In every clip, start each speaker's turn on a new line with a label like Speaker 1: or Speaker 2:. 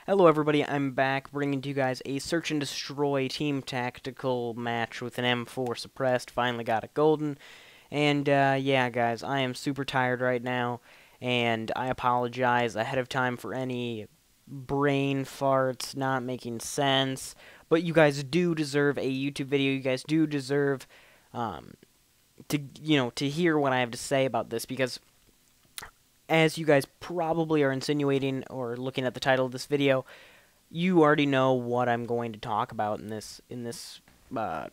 Speaker 1: Hello everybody, I'm back bringing to you guys a search and destroy team tactical match with an M4 suppressed. Finally got it golden. And yeah guys, I am super tired right now, and I apologize ahead of time for any brain farts not making sense. But you guys do deserve a YouTube video. You guys do deserve to hear what I have to say about this, because as you guys probably are insinuating or looking at the title of this video, you already know what I'm going to talk about in this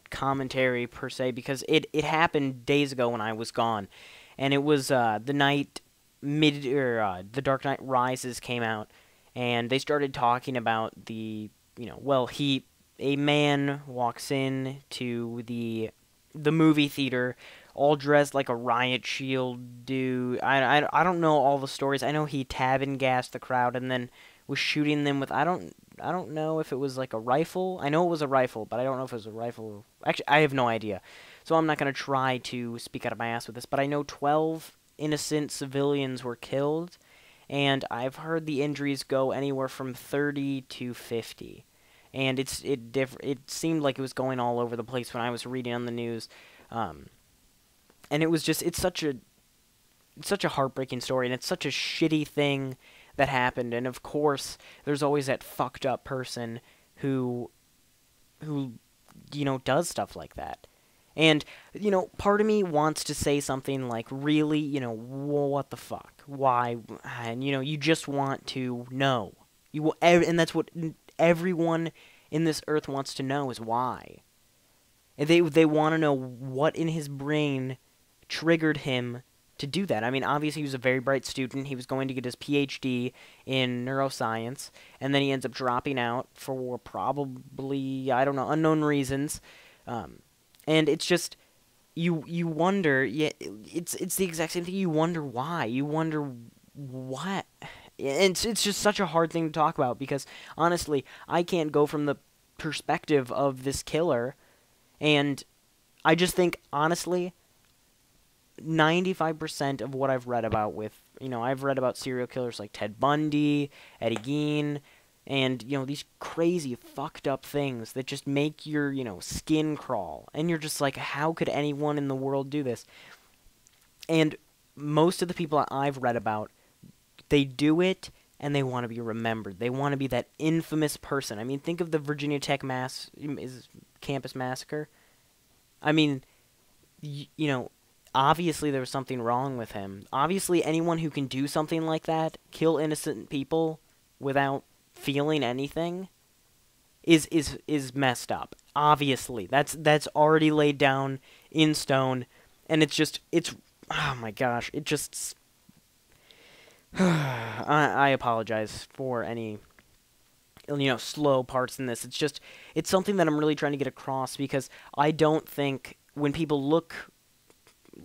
Speaker 1: commentary per se, because it happened days ago when I was gone, and it was the night the Dark Knight Rises came out, and they started talking about a man walks in to the movie theater all dressed like a riot shield dude. I don't know all the stories. I know he tab gassed the crowd and then was shooting them with, I don't know if it was like a rifle. I know it was a rifle, but I don't know if it was a rifle. Actually, I have no idea. So I'm not going to try to speak out of my ass with this, but I know 12 innocent civilians were killed, and I've heard the injuries go anywhere from 30 to 50. And it seemed like it was going all over the place when I was reading on the news. And it was just, it's such a heartbreaking story, and it's such a shitty thing that happened. And of course, there's always that fucked up person who does stuff like that. And part of me wants to say something like, really, what the fuck? Why? And you just want to know. And that's what everyone in this earth wants to know, is why. And they want to know what in his brain triggered him to do that. I mean, obviously he was a very bright student. He was going to get his PhD in neuroscience, and then he ends up dropping out for probably, I don't know, unknown reasons. And it's just, you wonder, yeah, it's the exact same thing. You wonder why. You wonder what. It's just such a hard thing to talk about, because honestly, I can't go from the perspective of this killer, and I just think, honestly, 95% of what I've read about I've read about serial killers like Ted Bundy, Eddie Gein, and, these crazy fucked up things that just make your, skin crawl. And you're just like, how could anyone in the world do this? And most of the people I've read about, they do it and they want to be remembered. They want to be that infamous person. I mean, think of the Virginia Tech campus massacre. I mean, obviously there was something wrong with him. Obviously anyone who can do something like that, kill innocent people without feeling anything, is messed up. Obviously. That's already laid down in stone, and it's oh my gosh, it just I apologize for any slow parts in this. It's something that I'm really trying to get across, because I don't think when people look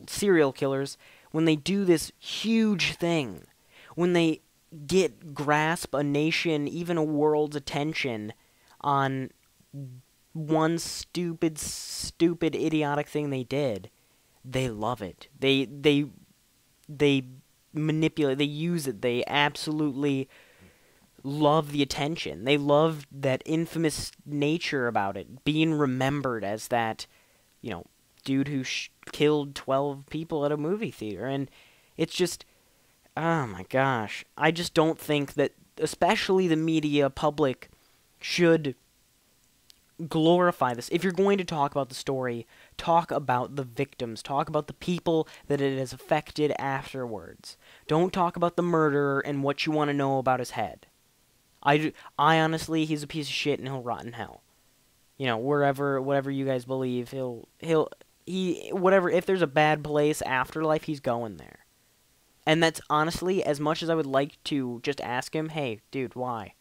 Speaker 1: serial killers, when they do this huge thing, when they grasp a nation, even a world's attention on one stupid idiotic thing they did, they love it. They manipulate, they use it, they absolutely love the attention. They love that infamous nature about it, being remembered as that, dude who killed 12 people at a movie theater. And it's just, oh my gosh, I just don't think that, especially the media public, should glorify this. If you're going to talk about the story, talk about the victims, talk about the people that it has affected afterwards. Don't talk about the murderer and what you want to know about his head. I honestly, he's a piece of shit and he'll rot in hell. Whatever you guys believe, whatever, if there's a bad place, afterlife, he's going there. And that's honestly, as much as I would like to just ask him, hey, dude, why?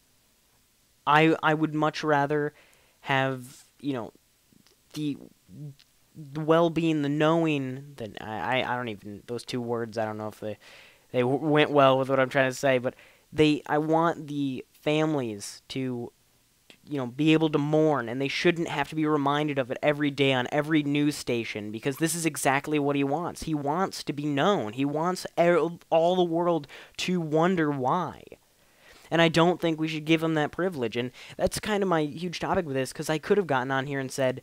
Speaker 1: I would much rather have, the well-being, the knowing, that I don't even, those two words, I don't know if they went well with what I'm trying to say, but I want the families to be able to mourn, and they shouldn't have to be reminded of it every day on every news station, because this is exactly what he wants. He wants to be known. He wants all the world to wonder why. And I don't think we should give them that privilege. And that's kind of my huge topic with this, because I could have gotten on here and said,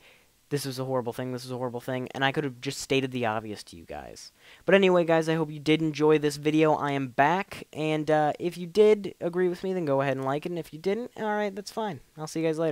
Speaker 1: this is a horrible thing, this is a horrible thing, and I could have just stated the obvious to you guys. But anyway, guys, I hope you did enjoy this video. I am back, and if you did agree with me, then go ahead and like it, and if you didn't, alright, that's fine. I'll see you guys later.